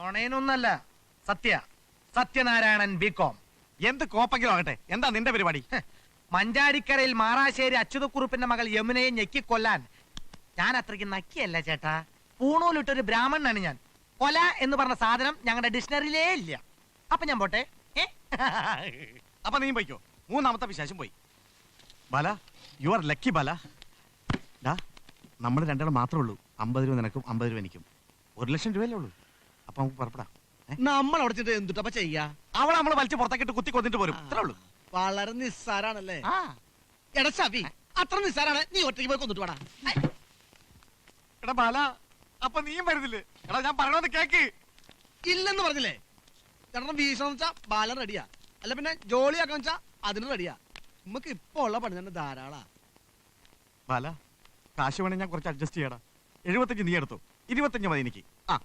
നുണയനൊന്നല്ല, സത്യ Sathyanarayanan BCom. എന്ത് കോപ്പെങ്കിലും ആകട്ടെ, എന്താ നിന്റെ പരിപാടി? മഞ്ചാടിക്കരയിൽ മാറാശ്ശേരി അച്യുതക്കുറുപ്പിന്റെ മകൾ യമുനയെ ഞെക്കിക്കൊല്ലാൻ ഞാൻ അത്രയ്ക്ക് നക്കിയല്ല ചേട്ടാ. പൂണൂലിട്ടൊരു ബ്രാഹ്മണനാണ് ഞാൻ. കൊല എന്ന് പറഞ്ഞ സാധനം ഞങ്ങളുടെ ഡിക്ഷണറിയിലേ ഇല്ല. അപ്പൊ ഞാൻ പോട്ടെ. അപ്പൊ നീ പോയിക്കോ. മൂന്നാമത്തെ വിശേഷം പോയി. ബാല, യു ആർ ലക്കി ബാല. ഡാ, നമ്മൾ രണ്ടാളും മാത്രമേ ഉള്ളൂ. 50 രൂപ നിനക്കും 50 രൂപ എനിക്കും. 1 ലക്ഷം രൂപയല്ലേ ഉള്ളൂ. അപ്പൊ നമുക്ക് പുറപ്പെടാം. നമ്മൾ അവിടെ എന്തുട്ടപ്പ ചെയ്യാ? അവളെ നമ്മൾ വലിച്ചു പുറത്തേക്കിട്ട് കുത്തി കൊന്നിട്ട് പോരും. ഇത്രേ ഉള്ളൂ. വളരെ നിസ്സാരാണല്ലേ? ആ, എടാ ചവി, അത്ര നിസ്സാരാണ്. നീ ഒറ്റയ്ക്ക് പോയി കൊന്നിട്ട് വേടാ. എടാ ബാല, അപ്പൊ നീയും വരുന്നില്ലേ? എടാ ഞാൻ പറയണത് കേക്ക്. ഇല്ലെന്ന് പറഞ്ഞില്ലേ? ചേട്ടൻ വീശണം വെച്ചാ ബാലൻ റെഡിയാ. അല്ല പിന്നെ ജോളിയാക്കാൻ വെച്ചാ അതിന് റെഡിയാ. നമുക്ക് ഇപ്പൊ ഉള്ള പണി തന്നെ ധാരാളാ. ബാല, കാശ് വേണേ ഞാൻ കുറച്ച് അഡ്ജസ്റ്റ് ചെയ്യടാ. 75 നീ എടുത്തു, 25 മതി എനിക്ക്. ആ